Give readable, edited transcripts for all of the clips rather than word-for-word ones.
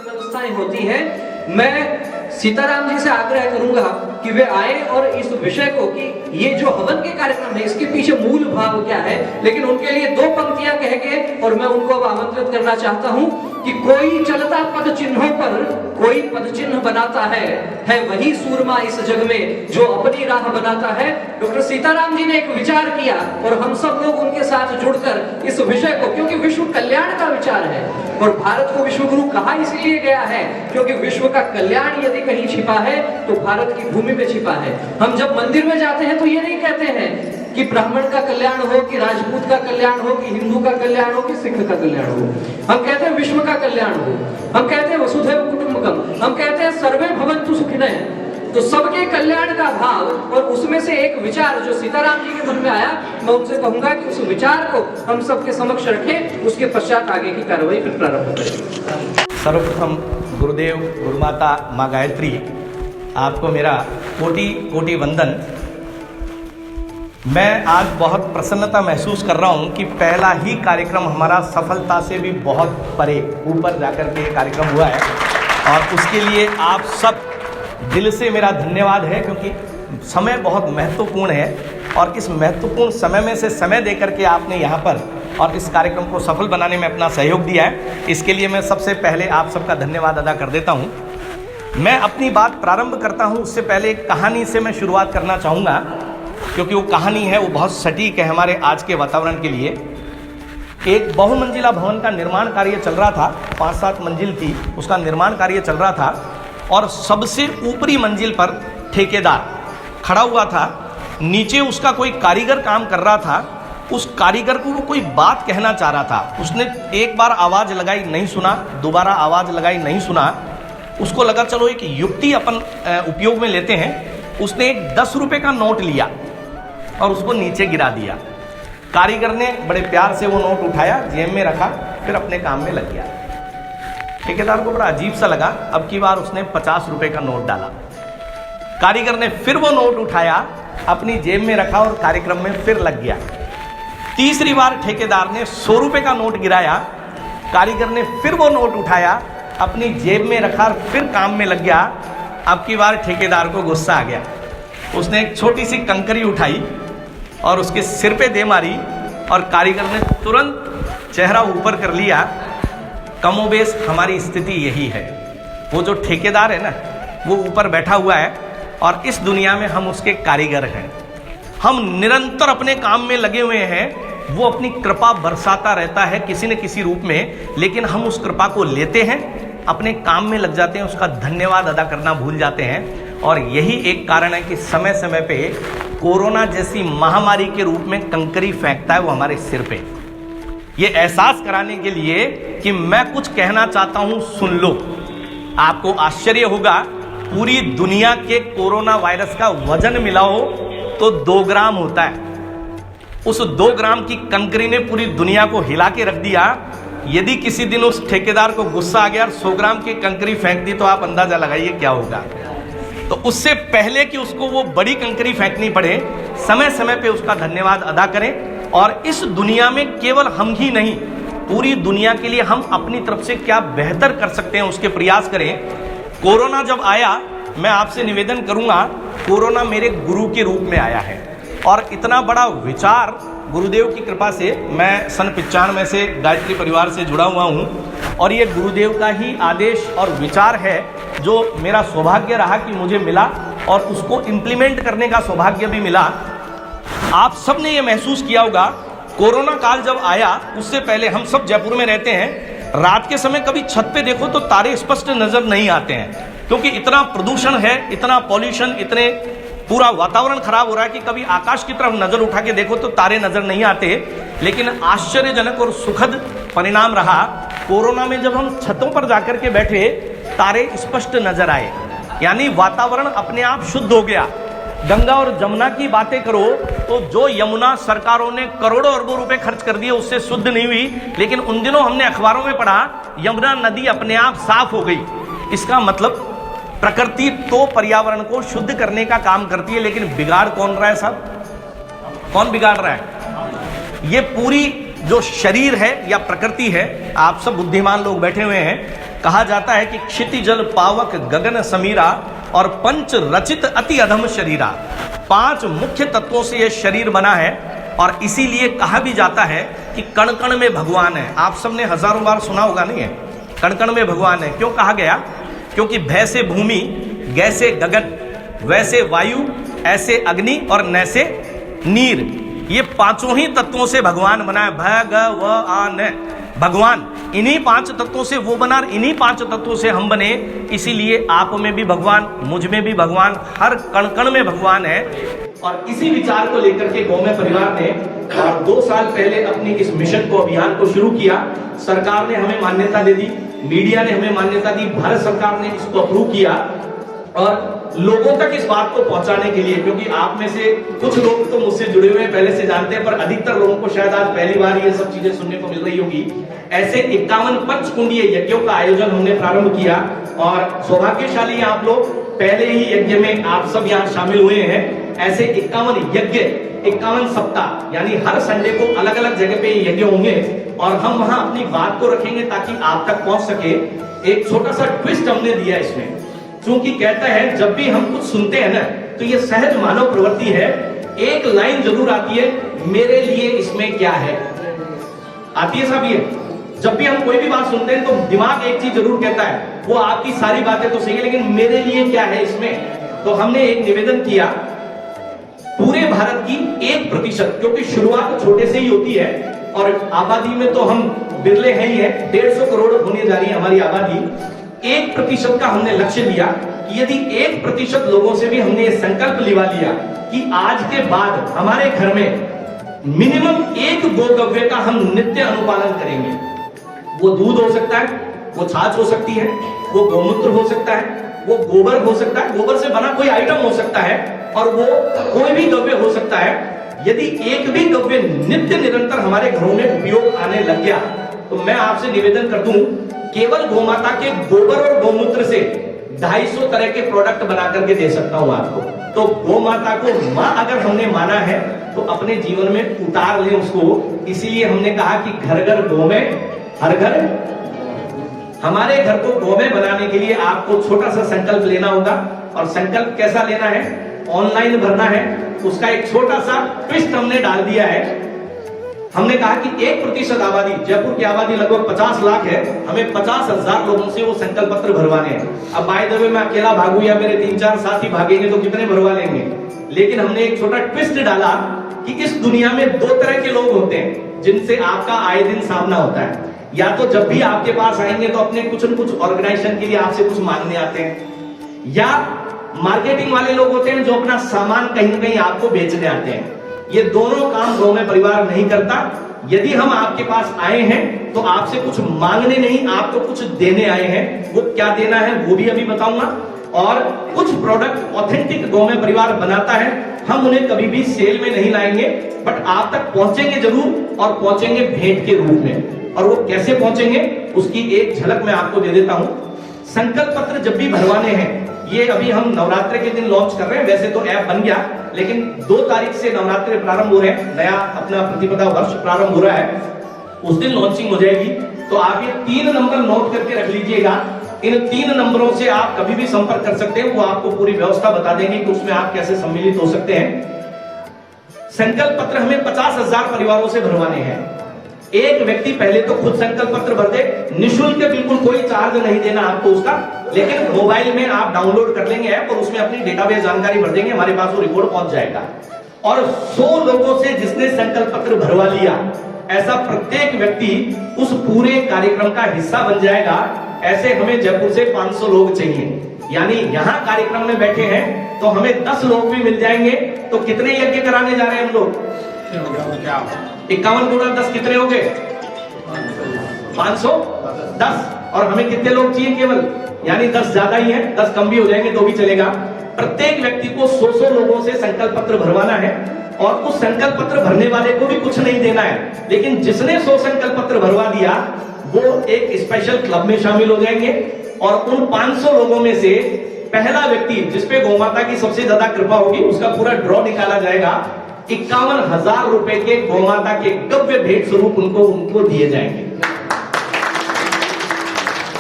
व्यवस्थाएं होती है। मैं सीताराम जी से आग्रह करूंगा कि वे आए और इस विषय को कि ये जो हवन के कार्यक्रम है इसके पीछे मूल भाव क्या है, लेकिन उनके लिए दो पंक्तियां कह के और मैं उनको अब आमंत्रित करना चाहता हूं कि कोई चलता पद चिन्हों पर कोई पद चिन्ह बनाता है वही सूरमा इस जग में जो अपनी राह बनाता है। डॉक्टर सीताराम जी ने एक विचार किया और हम सब लोग उनके साथ जुड़कर इस विषय को, क्योंकि विश्व कल्याण का विचार है और भारत को विश्व गुरु कहा इसलिए गया है क्योंकि विश्व का कल्याण यदि कहीं छिपा है तो भारत की भूमि में छिपा है। हम जब मंदिर में जाते हैं तो ये नहीं कहते हैं कि ब्राह्मण का कल्याण हो, कि राजपूत का कल्याण हो, कि हिंदू का कल्याण हो, कि सिख का कल्याण हो। हम कहते हैं विश्व का कल्याण हो, हम कहते हैं वसुधैव कुटुंबकम, हम कहते हैं सर्वे भवन्तु सुखिनः। तो सबके कल्याण का भाव, और उसमें से एक विचार जो सीताराम जी के मन में आया, मैं उनसे कहूंगा कि उस विचार को हम सबके समक्ष रखें, उसके पश्चात आगे की कार्रवाई फिर प्रारंभ करें। सर्वप्रथम गुरुदेव, गुरुमाता, माँ गायत्री, आपको मेरा कोटि कोटि वंदन। मैं आज बहुत प्रसन्नता महसूस कर रहा हूं कि पहला ही कार्यक्रम हमारा सफलता से भी बहुत परे ऊपर जाकर के कार्यक्रम हुआ है और उसके लिए आप सब दिल से मेरा धन्यवाद है, क्योंकि समय बहुत महत्वपूर्ण है और इस महत्वपूर्ण समय में से समय देकर के आपने यहाँ पर और इस कार्यक्रम को सफल बनाने में अपना सहयोग दिया है। इसके लिए मैं सबसे पहले आप सबका धन्यवाद अदा कर देता हूँ। मैं अपनी बात प्रारंभ करता हूँ उससे पहले एक कहानी से मैं शुरुआत करना चाहूँगा, क्योंकि वो कहानी है वो बहुत सटीक है हमारे आज के वातावरण के लिए। एक बहुमंजिला भवन का निर्माण कार्य चल रहा था, 5-7 मंजिल थी, उसका निर्माण कार्य चल रहा था और सबसे ऊपरी मंजिल पर ठेकेदार खड़ा हुआ था। नीचे उसका कोई कारीगर काम कर रहा था। उस कारीगर को वो कोई बात कहना चाह रहा था। उसने एक बार आवाज़ लगाई, नहीं सुना, दोबारा आवाज़ लगाई, नहीं सुना। उसको लगा चलो एक युक्ति अपन उपयोग में लेते हैं। उसने एक 10 रुपये का नोट लिया और उसको नीचे गिरा दिया। कारीगर ने बड़े प्यार से वो नोट उठाया, जेब में रखा, फिर अपने काम में लग गया। ठेकेदार को बड़ा अजीब सा लगा। अब की बार उसने 50 रुपये का नोट डाला। कारीगर ने फिर वो नोट उठाया, अपनी जेब में रखा और कार्यक्रम में फिर लग गया। तीसरी बार ठेकेदार ने 100 रुपये का नोट गिराया। कारीगर ने फिर वो नोट उठाया, अपनी जेब में रखा और फिर काम में लग गया। अब की बार ठेकेदार को गुस्सा आ गया। उसने एक छोटी सी कंकरी उठाई और उसके सिर पे दे मारी और कारीगर ने तुरंत चेहरा ऊपर कर लिया। कमोबेश हमारी स्थिति यही है। वो जो ठेकेदार है ना, वो ऊपर बैठा हुआ है और इस दुनिया में हम उसके कारीगर हैं। हम निरंतर अपने काम में लगे हुए हैं। वो अपनी कृपा बरसाता रहता है किसी न किसी रूप में, लेकिन हम उस कृपा को लेते हैं, अपने काम में लग जाते हैं, उसका धन्यवाद अदा करना भूल जाते हैं। और यही एक कारण है कि समय समय पे कोरोना जैसी महामारी के रूप में कंकरी फेंकता है वो हमारे सिर पे, ये एहसास कराने के लिए कि मैं कुछ कहना चाहता हूं, सुन लो। आपको आश्चर्य होगा, पूरी दुनिया के कोरोना वायरस का वजन मिलाओ तो 2 ग्राम होता है। उस 2 ग्राम की कंकरी ने पूरी दुनिया को हिला के रख दिया। यदि किसी दिन उस ठेकेदार को गुस्सा आ गया और 100 ग्राम की कंकरी फेंक दी तो आप अंदाजा लगाइए क्या होगा। तो उससे पहले कि उसको वो बड़ी कंकरी फेंकनी पड़े, समय समय पे उसका धन्यवाद अदा करें। और इस दुनिया में केवल हम ही नहीं, पूरी दुनिया के लिए हम अपनी तरफ से क्या बेहतर कर सकते हैं उसके प्रयास करें। कोरोना जब आया, मैं आपसे निवेदन करूंगा, कोरोना मेरे गुरु के रूप में आया है और इतना बड़ा विचार गुरुदेव की कृपा से, मैं सन 95 से गायत्री परिवार से जुड़ा हुआ हूँ और ये गुरुदेव का ही आदेश और विचार है जो मेरा सौभाग्य रहा कि मुझे मिला और उसको इम्प्लीमेंट करने का सौभाग्य भी मिला। आप सब ने ये महसूस किया होगा, कोरोना काल जब आया उससे पहले हम सब जयपुर में रहते हैं। रात के समय कभी छत पे देखो तो तारे स्पष्ट नजर नहीं आते हैं, क्योंकि इतना प्रदूषण है, इतना पॉल्यूशन, इतने पूरा वातावरण खराब हो रहा है कि कभी आकाश की तरफ नजर उठा के देखो तो तारे नजर नहीं आते। लेकिन आश्चर्यजनक और सुखद परिणाम रहा, कोरोना में जब हम छतों पर जाकर के बैठे, तारे स्पष्ट नजर आए, यानी वातावरण अपने आप शुद्ध हो गया। गंगा और जमुना की बातें करो तो जो यमुना सरकारों ने करोड़ों अरबों रुपए खर्च कर दिए उससे शुद्ध नहीं हुई, लेकिन उन दिनों हमने अखबारों में पढ़ा यमुना नदी अपने आप साफ हो गई। इसका मतलब प्रकृति तो पर्यावरण को शुद्ध करने का काम करती है, लेकिन बिगाड़ कौन रहा है साहब? कौन बिगाड़ रहा है? ये पूरी जो शरीर है या प्रकृति है, आप सब बुद्धिमान लोग बैठे हुए हैं, कहा जाता है कि क्षितिजल पावक गगन समीरा और पंच रचित अति अधम शरीरा, 5 मुख्य तत्वों से यह शरीर बना है। और इसीलिए कहा भी जाता है कि कण कण में भगवान है। आप सबने हजारों बार सुना होगा, नहीं है? कण कण में भगवान है। क्यों कहा गया? क्योंकि भय से भूमि, गैसे गगन, वैसे वायु, ऐसे अग्नि और नैसे नीर, ये 5 ही तत्वों से भगवान बना है। भगवान भगवान, इन्हीं 5 तत्वों से वो बना, इन्हीं 5 तत्वों से हम बने। इसीलिए आप में भी भगवान, मुझ में भी भगवान, हर कण कण में भगवान है। और इसी विचार को लेकर के गौमय परिवार ने 2 साल पहले अपनी इस मिशन को, अभियान को शुरू किया। सरकार ने हमें मान्यता दे दी, मीडिया ने हमें मान्यता दी, भारत सरकार ने इसको अप्रूव किया। और लोगों तक इस बात को पहुंचाने के लिए, क्योंकि आप में से कुछ लोग तो मुझसे जुड़े हुए पहले से जानते हैं, पर अधिकतर लोगों को शायद आज पहली बार ये सब चीजें सुनने को मिल रही होगी। ऐसे 51 पंचकुंडीय यज्ञों का आयोजन हमने प्रारंभ किया और सौभाग्यशाली आप लोग पहले ही यज्ञ में आप सब यहाँ शामिल हुए हैं। ऐसे 51 यज्ञ, 51 सप्ताह, यानी हर संडे को अलग अलग जगह पे यज्ञ होंगे और हम वहां अपनी बात को रखेंगे ताकि आप तक पहुंच सके। एक छोटा सा ट्विस्ट हमने दिया इसमें, क्योंकि कहता है जब भी हम कुछ सुनते हैं ना, तो ये सहज मानव प्रवृत्ति है, एक लाइन जरूर आती है, मेरे लिए इसमें क्या है। आती है साहब? ये जब भी हम कोई भी बात सुनते हैं तो दिमाग एक चीज जरूर कहता है, वो आपकी सारी बातें तो सही है, लेकिन मेरे लिए क्या है इसमें। तो हमने एक निवेदन किया, पूरे भारत की 1%, क्योंकि शुरुआत छोटे से ही होती है और आबादी में तो हम बिरले हैं ही है, 150 करोड़ होने जा रही है हमारी आबादी। 1% का हमने लक्ष्य लिया कि यदि 1% लोगों से भी हमने ये संकल्प लिवा लिया कि आज के बाद हमारे घर में मिनिमम 1 गोगव्य का हम नित्य अनुपालन करेंगे। वो दूध हो सकता है, वो छाछ हो सकती है, वो गौमूत्र हो सकता है, वो गोबर हो सकता है, गोबर से बना कोई आइटम हो सकता है, और वो कोई भी गव्य हो सकता है। यदि एक भी गव्य नित्य निरंतर हमारे घरों में उपयोग आने लग गया, तो मैं आपसे निवेदन कर दूं, केवल गोमाता के गोबर और गौमूत्र से 250 तरह के प्रोडक्ट बना करके दे सकता हूं आपको। तो गोमाता को मां अगर हमने माना है तो अपने जीवन में उतार लें उसको। इसीलिए हमने कहा कि घर घर गौमय, हर घर। हमारे घर को गौमय बनाने के लिए आपको छोटा सा संकल्प लेना होगा। और संकल्प कैसा लेना है? ऑनलाइन भरना है। उसका एक छोटा सा ट्विस्ट हमने डाल दिया है। हमने कहा कि 1% आबादी, जयपुर की आबादी लगभग 50 लाख है, हमें 50,000 लोगों से वो संकल्प पत्र भरवाने हैं। अब बाय द वे मैं अकेला भागू या मेरे 3-4 साथी भागेंगे तो कितने भरवा लेंगे। लेकिन हमने एक छोटा ट्विस्ट डाला कि इस दुनिया में 2 तरह के लोग होते हैं जिनसे आपका आए दिन सामना होता है। या तो जब भी आपके पास आएंगे तो अपने कुछ न कुछ ऑर्गेनाइजेशन के लिए आपसे कुछ मांगने आते हैं, या मार्केटिंग वाले लोग होते हैं जो अपना सामान कहीं न कहीं आपको बेचने आते हैं। ये दोनों काम गौमय परिवार नहीं करता। यदि हम आपके पास आए हैं तो आपसे कुछ मांगने नहीं, आपको कुछ देने आए हैं। वो क्या देना है वो भी अभी बताऊंगा। और कुछ प्रोडक्ट ऑथेंटिक गौमय परिवार बनाता है, हम उन्हें कभी भी सेल में नहीं लाएंगे, बट आप तक पहुंचेंगे जरूर, और पहुंचेंगे भेंट के रूप में। और वो कैसे पहुंचेंगे उसकी एक झलक मैं आपको दे देता हूं। संकल्प पत्र जब भी भरवाने हैं, ये अभी हम नवरात्र के दिन लॉन्च कर रहे हैं। वैसे तो ऐप बन गया, लेकिन 2 तारीख से नवरात्र प्रारंभ हो रहे हैं, नया अपना प्रतिपदा वर्ष प्रारंभ हो रहा है, उस दिन लॉन्चिंग हो जाएगी। तो आप ये 3 नंबर नोट करके रख लीजिएगा। इन 3 नंबरों से आप कभी भी संपर्क कर सकते हैं, वो आपको पूरी व्यवस्था बता देंगे कि उसमें आप कैसे सम्मिलित हो सकते हैं। संकल्प पत्र हमें 50,000 परिवारों से भरवाने हैं। एक व्यक्ति पहले तो खुद संकल्प पत्र भर दे, निःशुल्क, बिल्कुल कोई चार्ज नहीं देना आपको उसका, लेकिन मोबाइल में आप डाउनलोड कर लेंगे ऐप और उसमें अपनी डेटाबेस जानकारी भर देंगे, हमारे पास वो रिकॉर्ड पहुंच जाएगा। और 100 लोगों से जिसने संकल्प पत्र भरवा लिया, ऐसा प्रत्येक व्यक्ति उस पूरे कार्यक्रम का हिस्सा बन जाएगा। ऐसे हमें जयपुर से 500 लोग चाहिए, यानी यहां कार्यक्रम में बैठे हैं तो हमें 10 लोग भी मिल जाएंगे। तो कितने यज्ञ कराने जा रहे हैं हम लोग? 51 गुणा 10 कितने हो गए? 510। और हमें कितने लोग चाहिए केवल, यानी 10 ज्यादा ही है, 10 कम भी हो जाएंगे तो भी चलेगा। प्रत्येक व्यक्ति को 100 लोगों से संकल्प पत्र भरवाना है और उस संकल्प पत्र भरने वाले को भी कुछ नहीं देना है, लेकिन जिसने 100 संकल्प पत्र भरवा दिया वो एक स्पेशल क्लब में शामिल हो जाएंगे और उन 500 लोगों में से पहला व्यक्ति जिसपे गौ माता की सबसे ज्यादा कृपा होगी उसका पूरा ड्रॉ निकाला जाएगा। 51,000 रुपए के गौ माता के गव्य भेंट स्वरूप उनको दिए जाएंगे।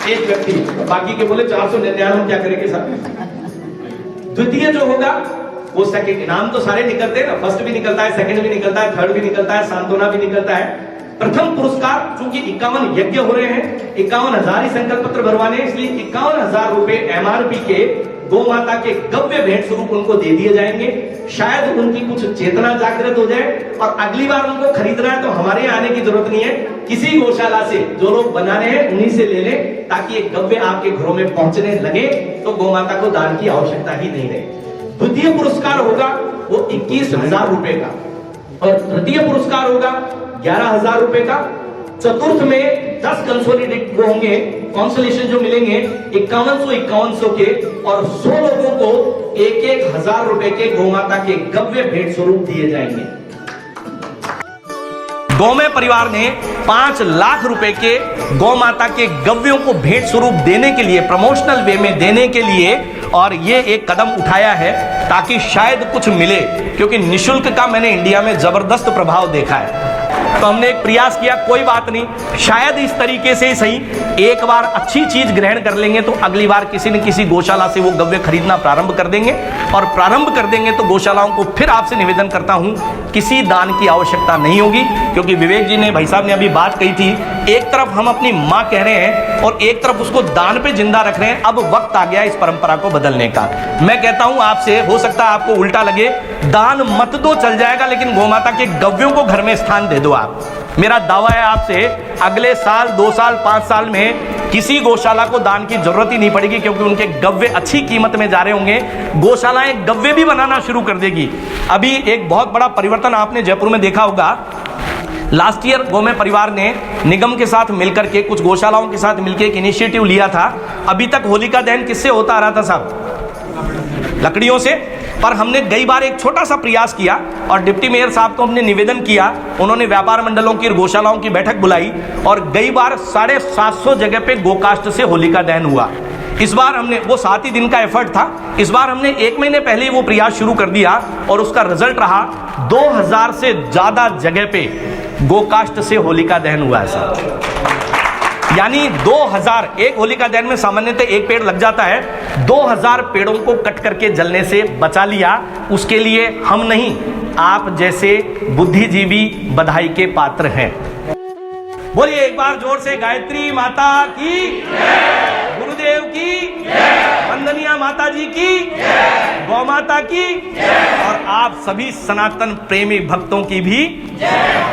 एक व्यक्ति, बाकी के बोले 499 क्या करेंगे साहब। द्वितीय जो होगा वो सेकंड, नाम तो सारे निकलते हैं ना, फर्स्ट भी निकलता है, सेकंड भी निकलता है, थर्ड भी निकलता है, सांत्वना भी निकलता है। प्रथम पुरस्कार चूंकि 51 यज्ञ हो रहे हैं, 51,000 ही संकल्प पत्र भरवाने, इसलिए 51,000 रुपए MRP के गौ माता के गव्य भेंट स्वरूप उनको दे दिए जाएंगे। शायद उनकी कुछ चेतना जागृत हो जाए और अगली बार उनको खरीदना है तो हमारे यहाँ आने की जरूरत नहीं है, किसी गौशाला से जो लोग बना रहे हैं उन्हीं से ले लें, ताकि एक गव्य आपके घरों में पहुंचने लगे तो गौ माता को दान की आवश्यकता ही नहीं रहे। द्वितीय पुरस्कार होगा वो 21,000 रुपए का और तृतीय पुरस्कार होगा 11,000 रुपए का। चतुर्थ में 10 कंसोलिडेट वो होंगे, कॉन्सोलेशन जो मिलेंगे 5100 के, और 100 लोगों को 1,000 रुपए के गौ माता के गव्य भेंट स्वरूप दिए जाएंगे। गौमय परिवार ने 5 लाख रुपए के गौ माता के गव्यों को भेंट स्वरूप देने के लिए, प्रमोशनल वे में देने के लिए, और ये एक कदम उठाया है ताकि शायद कुछ मिले, क्योंकि निशुल्क का मैंने इंडिया में जबरदस्त प्रभाव देखा है। तो हमने एक प्रयास किया, कोई बात नहीं, शायद इस तरीके से ही सही, एक बार अच्छी चीज ग्रहण कर लेंगे तो अगली बार किसी न किसी गौशाला से वो गव्य खरीदना प्रारंभ कर देंगे, और प्रारंभ कर देंगे तो गौशालाओं को फिर आपसे निवेदन करता हूं किसी दान की आवश्यकता नहीं होगी, क्योंकि विवेक जी ने, भाई साहब ने अभी बात कही थी, एक तरफ हम अपनी मां कह रहे हैं और एक तरफ उसको दान पे जिंदा रख रहे हैं। अब वक्त आ गया इस परंपरा को बदलने का। मैं कहता हूं आपसे, हो सकता है आपको उल्टा लगे, दान मत दो चल जाएगा, लेकिन गौ माता के गव्यों को घर में स्थान दे दो आप। मेरा दावा है आपसे, अगले साल, 2 साल, 5 साल में किसी गौशाला को दान की जरूरत ही नहीं पड़ेगी, क्योंकि उनके गव्य अच्छी कीमत में जा रहे होंगे। गौशालाएं गव्य भी बनाना शुरू कर देगी। अभी एक बहुत बड़ा परिवर्तन आपने जयपुर में देखा होगा। लास्ट ईयर गौमय परिवार ने निगम के साथ मिलकर के, कुछ गौशालाओं के साथ मिलकर एक इनिशिएटिव लिया था। अभी तक होलिका दहन किससे होता आ रहा था साहब? लकड़ियों से। पर हमने कई बार एक छोटा सा प्रयास किया और डिप्टी मेयर साहब को हमने निवेदन किया, उन्होंने व्यापार मंडलों की, गौशालाओं की बैठक बुलाई और कई बार 750 जगह पे गोकाष्ठ से होलिका दहन हुआ। इस बार हमने, वो 7 ही दिन का एफर्ट था, इस बार हमने 1 महीने पहले ही वो प्रयास शुरू कर दिया और उसका रिजल्ट रहा 2000 से ज्यादा जगह पे गोकाष्ठ से होलिका दहन हुआ है साहब। यानी 2000, एक होलिका दहन में सामान्यतः 1 पेड़ लग जाता है, 2000 पेड़ों को कट करके जलने से बचा लिया। उसके लिए हम नहीं, आप जैसे बुद्धिजीवी बधाई के पात्र हैं। बोलिए एक बार जोर से, गायत्री माता की जय, गुरुदेव की जय, वंदनिया माता जी की जय, गौ माता की जय, और आप सभी सनातन प्रेमी भक्तों की भी जय।